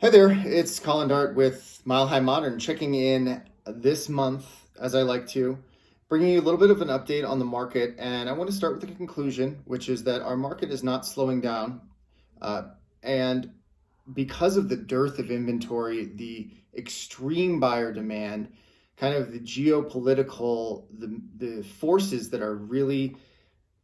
Hi there, it's Colin Dart with Mile High Modern checking in this month, as I like to, bringing you a little bit of an update on the market. And I want to start with the conclusion, which is that our market is not slowing down. Uh, and because of the dearth of inventory, the extreme buyer demand, kind of the geopolitical, the forces that are really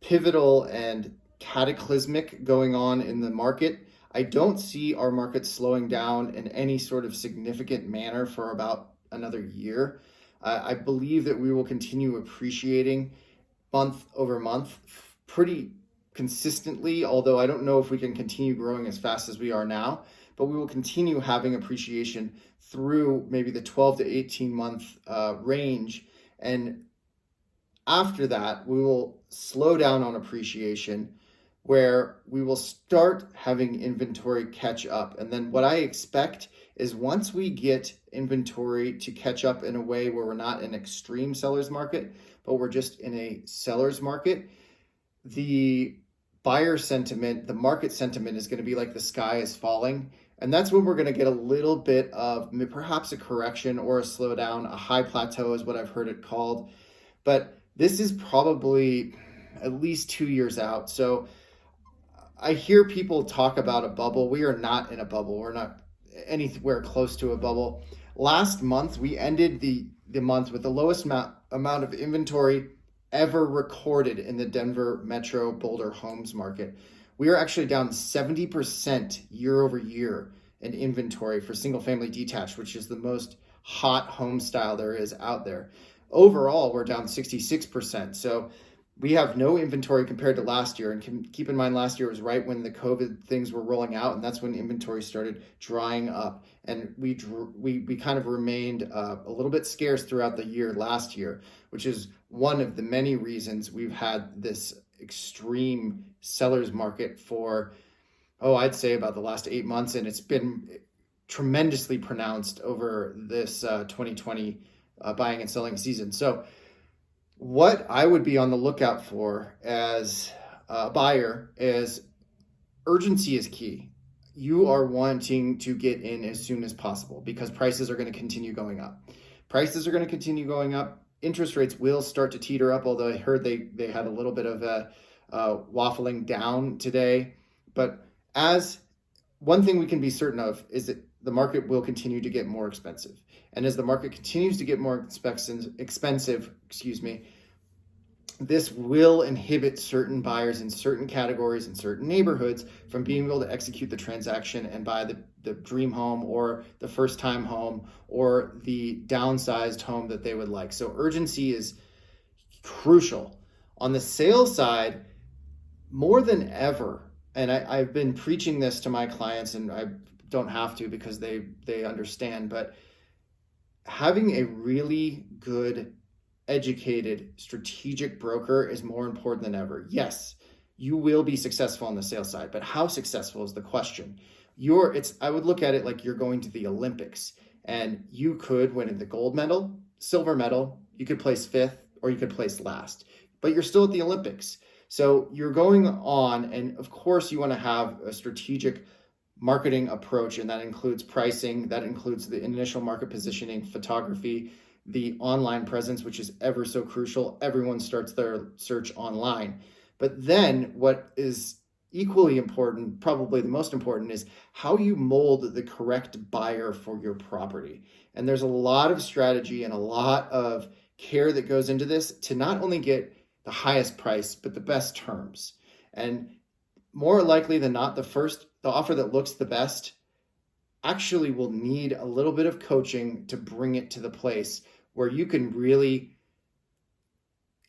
pivotal and cataclysmic going on in the market. I don't see our market slowing down in any sort of significant manner for about another year. I believe that we will continue appreciating month over month pretty consistently, although I don't know if we can continue growing as fast as we are now, but we will continue having appreciation through maybe the 12 to 18 month range. And after that, we will slow down on appreciation where we will start having inventory catch up. And then what I expect is once we get inventory to catch up in a way where we're not in extreme seller's market, but we're just in a seller's market, the buyer sentiment, the market sentiment is going to be like the sky is falling. And that's when we're going to get a little bit of perhaps a correction or a slowdown. A high plateau is what I've heard it called. But this is probably at least 2 years out. So I hear people talk about a bubble. We are not in a bubble. We're not anywhere close to a bubble. Last month, we ended the month with the lowest amount of inventory ever recorded in the Denver Metro Boulder Homes market. We are actually down 70% year over year in inventory for single family detached, which is the most hot home style there is out there. Overall, we're down 66%. So we have no inventory compared to last year. And keep in mind, last year was right when the COVID things were rolling out, and that's when inventory started drying up. And we kind of remained a little bit scarce throughout the year last year, which is one of the many reasons we've had this extreme seller's market for, I'd say about the last 8 months. And it's been tremendously pronounced over this 2020 buying and selling season. So what I would be on the lookout for as a buyer is urgency is key. You are wanting to get in as soon as possible because prices are going to continue going up. Prices are going to continue going up. Interest rates will start to teeter up, although I heard they had a little bit of a waffling down today. But as one thing we can be certain of is that the market will continue to get more expensive. And as the market continues to get more expensive, this will inhibit certain buyers in certain categories in certain neighborhoods from being able to execute the transaction and buy the dream home or the first time home or the downsized home that they would like. So urgency is crucial. On the sales side, more than ever, and I've been preaching this to my clients, and I don't have to because they understand, but having a really good, educated, strategic broker is more important than ever. Yes, you will be successful on the sales side, but how successful is the question. I would look at it like you're going to the Olympics, and you could win the gold medal, silver medal, you could place fifth, or you could place last, but you're still at the Olympics. So you're going on, and of course you want to have a strategic marketing approach, and that includes pricing, that includes the initial market positioning, photography, the online presence, which is ever so crucial. Everyone starts their search online. But then what is equally important, probably the most important, is how you mold the correct buyer for your property. And there's a lot of strategy and a lot of care that goes into this to not only get the highest price, but the best terms. And more likely than not, the offer that looks the best actually will need a little bit of coaching to bring it to the place where you can really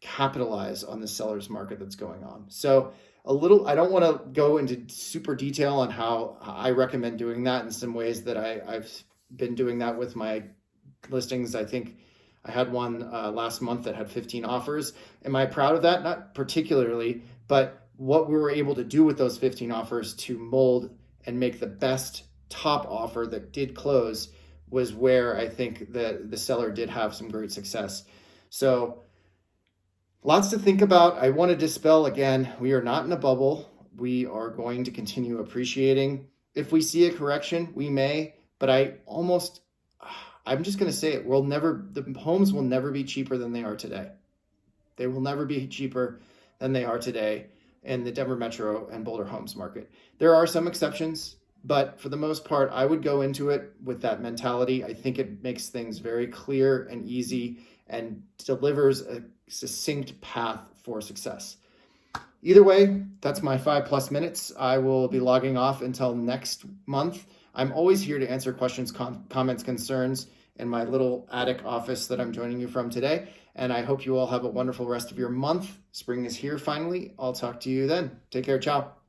capitalize on the seller's market that's going on. So I don't want to go into super detail on how I recommend doing that in some ways that I've been doing that with my listings. I think I had one last month that had 15 offers. Am I proud of that? Not particularly, but what we were able to do with those 15 offers to mold and make the best top offer that did close was where I think that the seller did have some great success. So lots to think about. I want to dispel again, we are not in a bubble. We are going to continue appreciating. If we see a correction, we may, but I'm just going to say it. The homes will never be cheaper than they are today. They will never be cheaper than they are today in the Denver Metro and Boulder Homes market. There are some exceptions, but for the most part, I would go into it with that mentality. I think it makes things very clear and easy and delivers a succinct path for success. Either way, that's my 5+ minutes. I will be logging off until next month. I'm always here to answer questions, comments, concerns in my little attic office that I'm joining you from today. And I hope you all have a wonderful rest of your month. Spring is here finally. I'll talk to you then. Take care. Ciao.